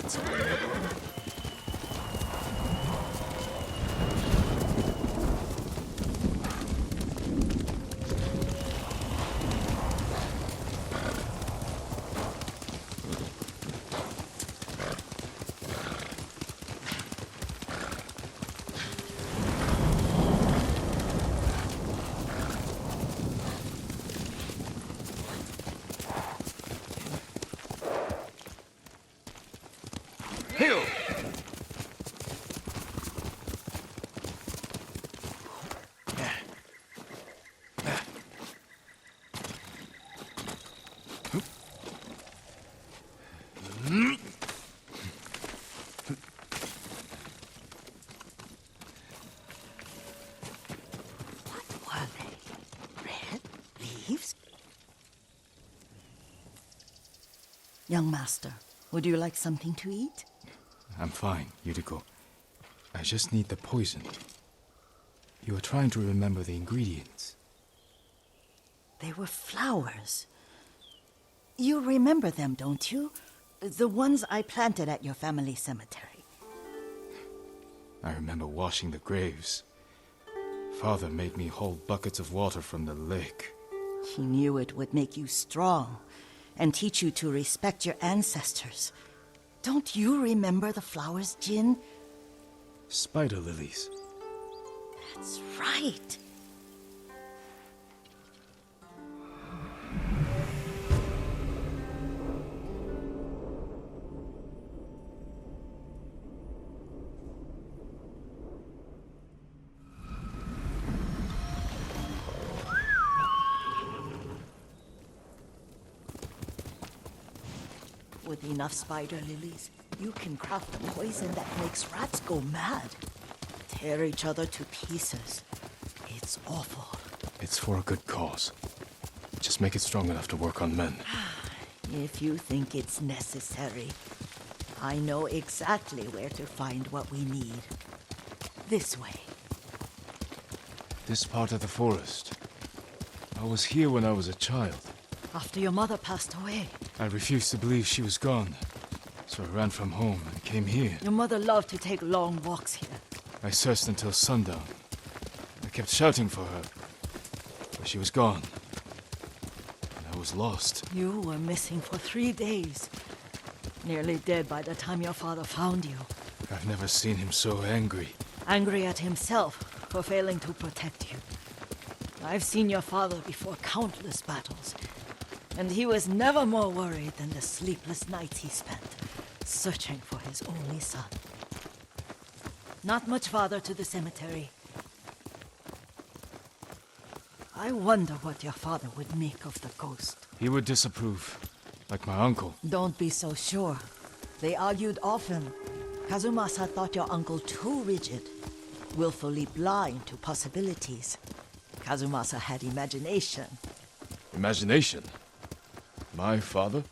That's all. Hill! What were they? Red leaves? Young master, would you like something to eat? I'm fine, Yuriko. I just need the poison. You were trying to remember the ingredients. They were flowers. You remember them, don't you? The ones I planted at your family cemetery. I remember washing the graves. Father made me hold buckets of water from the lake. He knew it would make you strong and teach you to respect your ancestors. Don't you remember the flowers, Jin? Spider lilies. That's right. With enough spider lilies, you can craft a poison that makes rats go mad. Tear each other to pieces. It's awful. It's for a good cause. Just make it strong enough to work on men. If you think it's necessary, I know exactly where to find what we need. This way. This part of the forest. I was here when I was a child. After your mother passed away. I refused to believe she was gone. So I ran from home and came here. Your mother loved to take long walks here. I searched until sundown. I kept shouting for her. But she was gone. And I was lost. You were missing for 3 days. Nearly dead by the time your father found you. I've never seen him so angry. Angry at himself for failing to protect you. I've seen your father before countless battles. And he was never more worried than the sleepless nights he spent searching for his only son. Not much farther to the cemetery. I wonder what your father would make of the ghost. He would disapprove, like my uncle. Don't be so sure. They argued often. Kazumasa thought your uncle too rigid, willfully blind to possibilities. Kazumasa had imagination. Imagination? My father?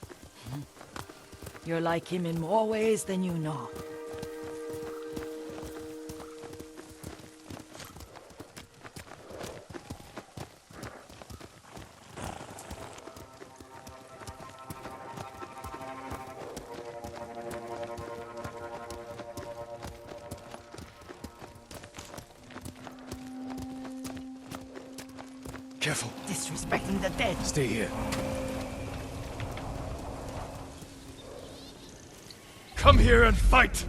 You're like him in more ways than you know. Careful. Disrespecting the dead. Stay here. Come here and fight!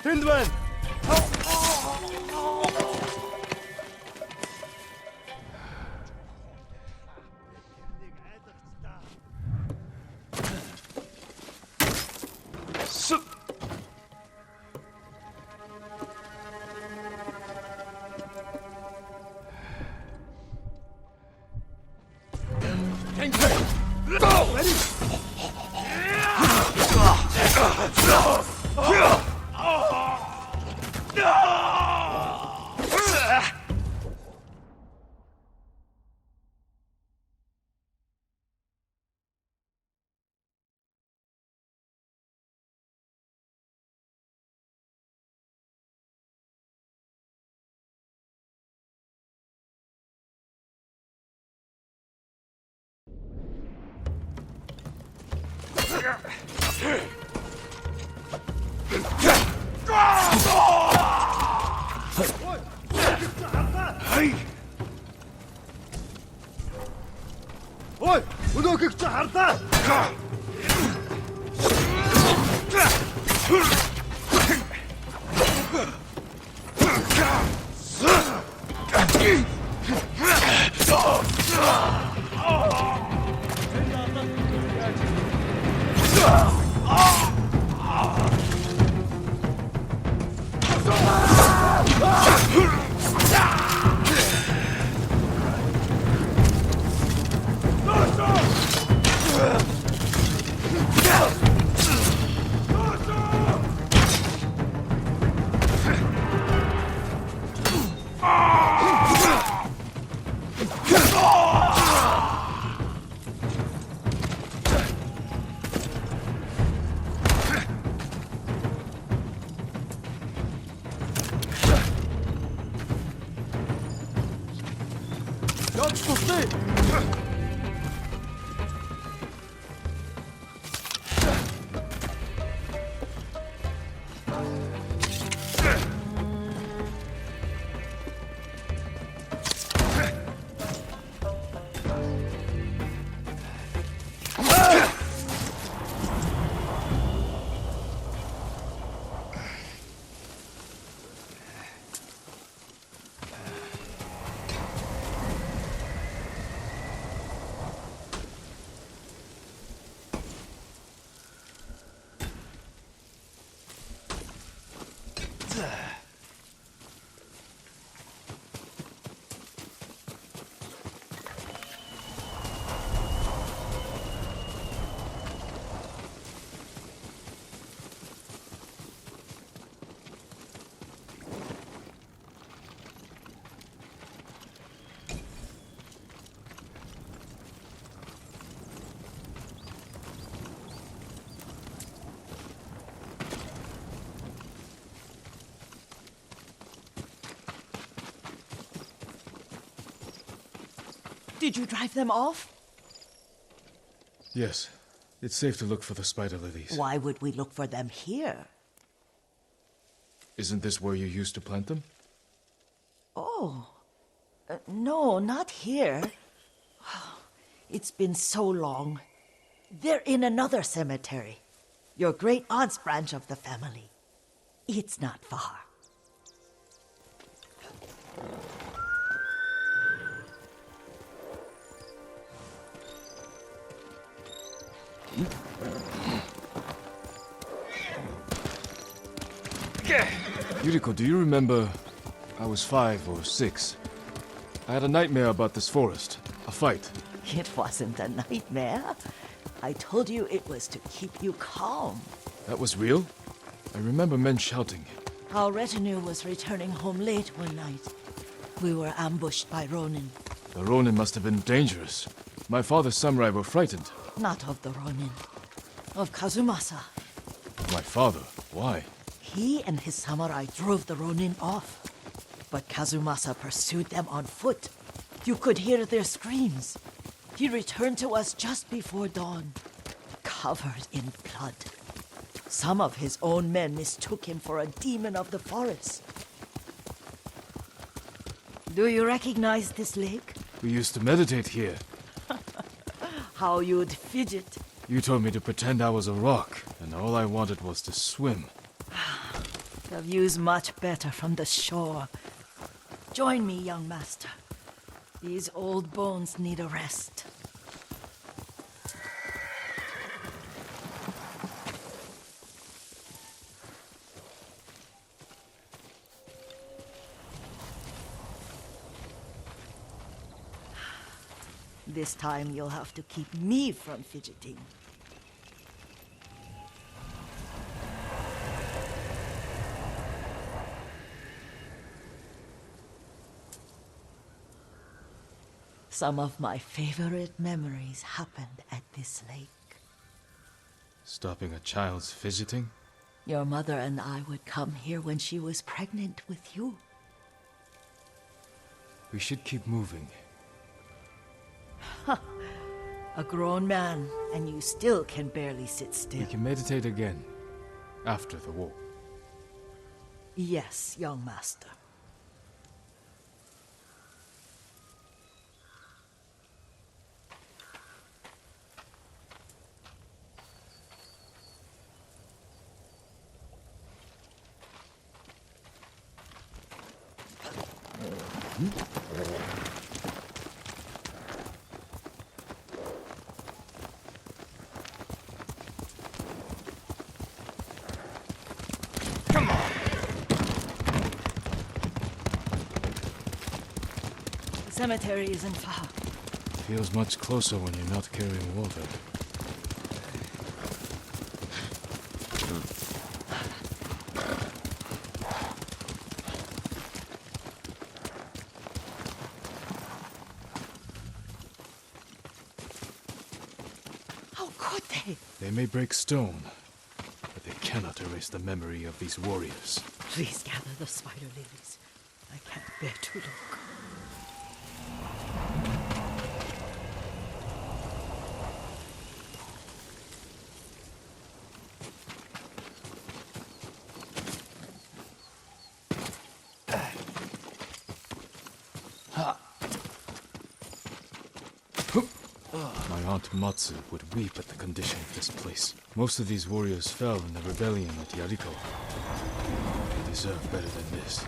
Тэнд байна. Ой, өнөөхийг чи харлаа. Явж тустай. Did you drive them off? Yes. It's safe to look for the spider lilies. Why would we look for them here? Isn't this where you used to plant them? Oh. No, not here. It's been so long. They're in another cemetery. Your great aunt's branch of the family. It's not far. Yuriko, do you remember? I was 5 or 6. I had a nightmare about this forest. A fight. It wasn't a nightmare. I told you it was to keep you calm. That was real? I remember men shouting. Our retinue was returning home late one night. We were ambushed by Ronin. The Ronin must have been dangerous. My father's samurai were frightened. Not of the Ronin. Of Kazumasa. My father? Why? He and his samurai drove the Ronin off. But Kazumasa pursued them on foot. You could hear their screams. He returned to us just before dawn, covered in blood. Some of his own men mistook him for a demon of the forest. Do you recognize this lake? We used to meditate here. How you'd fidget. You told me to pretend I was a rock, and all I wanted was to swim. The view's much better from the shore. Join me, young master. These old bones need a rest. This time you'll have to keep me from fidgeting. Some of my favorite memories happened at this lake. Stopping a child's fidgeting? Your mother and I would come here when she was pregnant with you. We should keep moving. A grown man, and you still can barely sit still. We can meditate again. After the war. Yes, young master. The cemetery isn't far. Feels much closer when you're not carrying water. How could they? They may break stone, but they cannot erase the memory of these warriors. Please gather the spider lilies. I can't bear to look. My aunt Matsu would weep at the condition of this place. Most of these warriors fell in the rebellion at Yariko. They deserve better than this.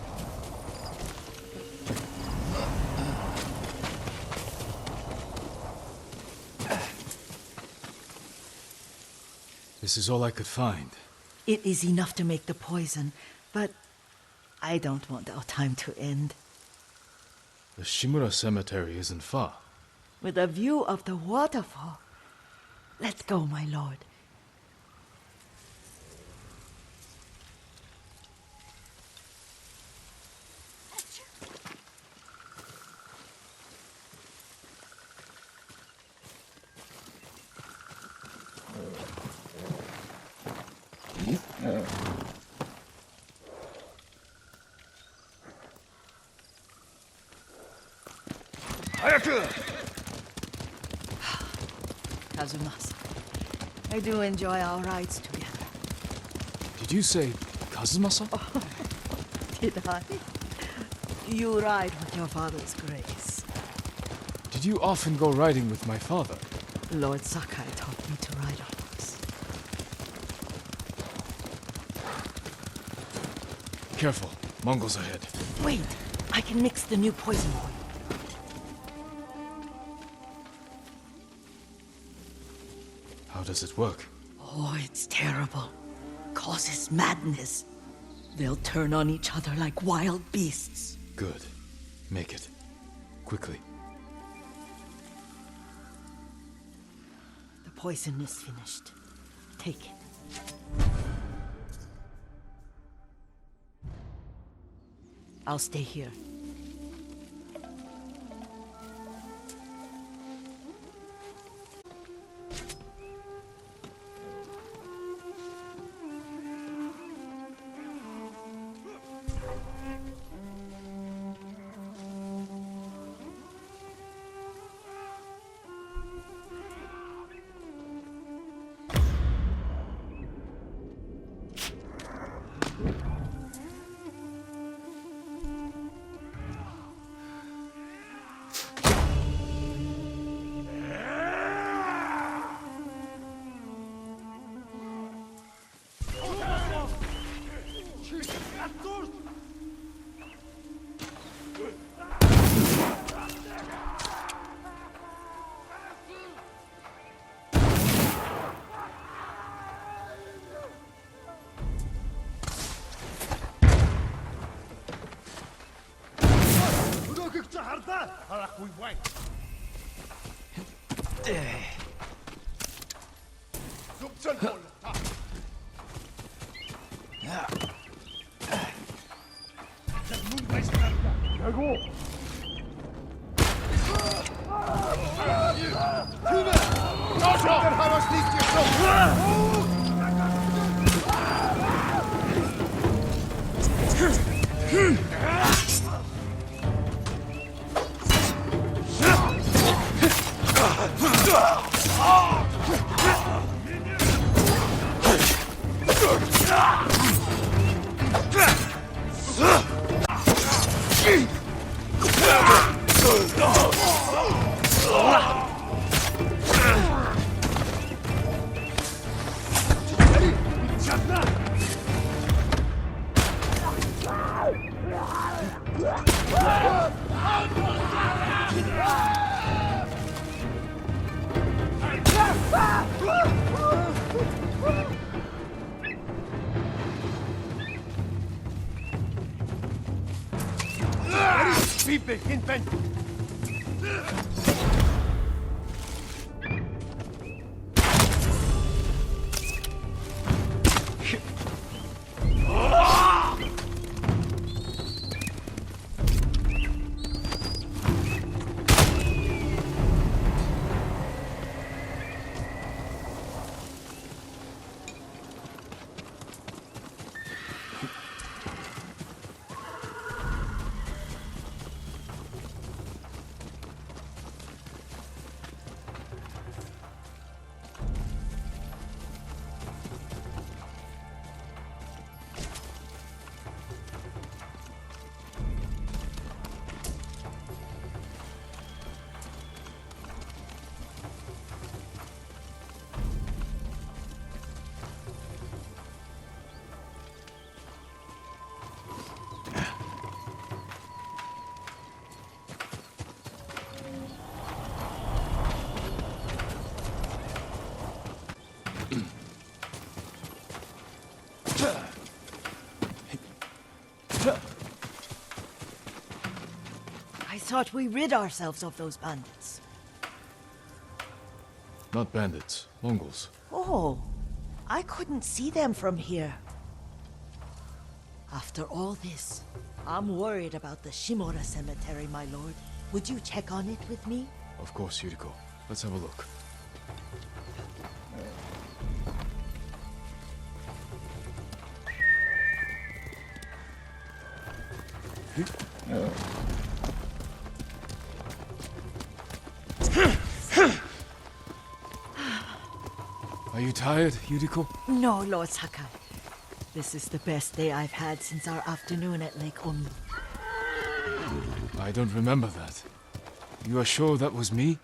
This is all I could find. It is enough to make the poison, but I don't want our time to end. The Shimura Cemetery isn't far. With a view of the waterfall. Let's go, my lord. Kazumasa, I do enjoy our rides together. Did you say Kazumasa? Did I? You ride with your father's grace. Did you often go riding with my father? Lord Sakai taught me to ride a horse. Careful, Mongols ahead. Wait, I can mix the new poison for you. How does it work? Oh, it's terrible. Causes madness. They'll turn on each other like wild beasts. Good. Make it. Quickly. The poison is finished. Take it. I'll stay here. Pipe, hinten! I thought we rid ourselves of those bandits. Not bandits, Mongols. Oh, I couldn't see them from here. After all this, I'm worried about the Shimura Cemetery, my lord. Would you check on it with me? Of course, Yuriko. Let's have a look. Are you tired, Yuriko? No, Lord Sakai. This is the best day I've had since our afternoon at Lake Omi. I don't remember that. You are sure that was me?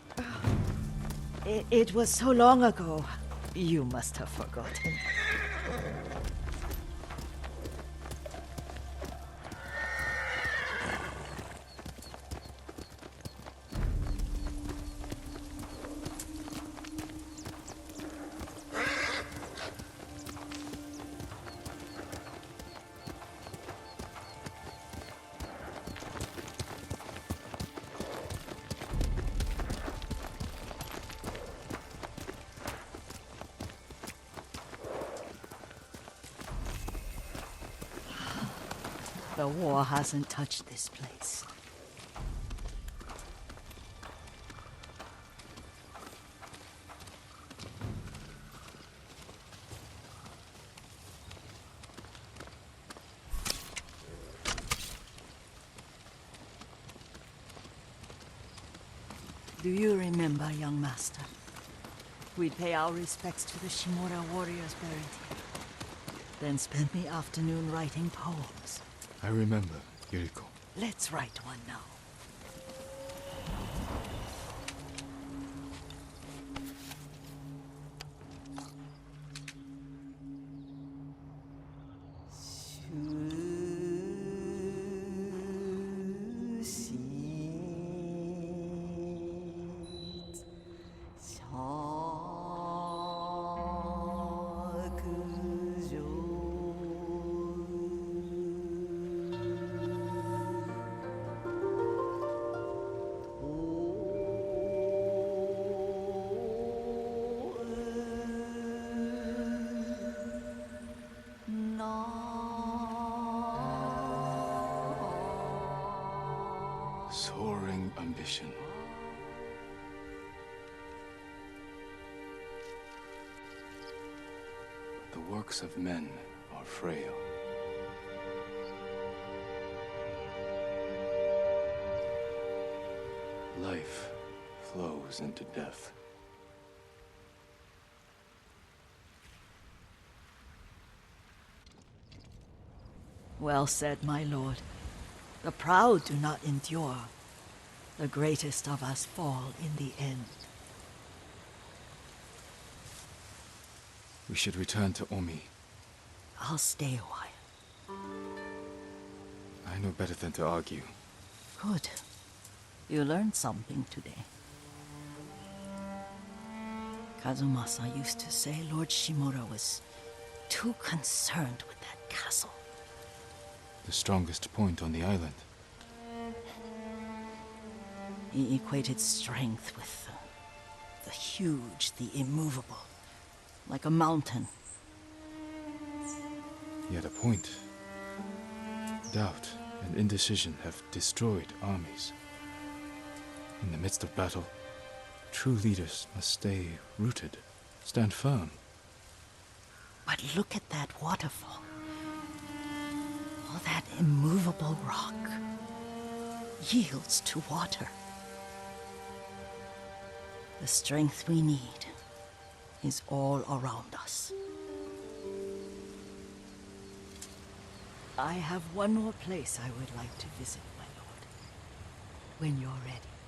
It was so long ago. You must have forgotten. The war hasn't touched this place. Do you remember, young master? We'd pay our respects to the Shimura warriors buried here, then spend the afternoon writing poems. I remember, Yuriko. Let's write one now. ambition. The works of men are frail. Life flows into death. Well said, my lord. The proud do not endure. The greatest of us fall in the end. We should return to Omi. I'll stay a while. I know better than to argue. Good. You learned something today. Kazumasa used to say Lord Shimura was too concerned with that castle. The strongest point on the island. He equated strength with the huge, the immovable, like a mountain. Yet a point. Doubt and indecision have destroyed armies. In the midst of battle, true leaders must stay rooted, stand firm. But look at that waterfall. All that immovable rock yields to water. The strength we need is all around us. I have one more place I would like to visit, my lord. When you're ready.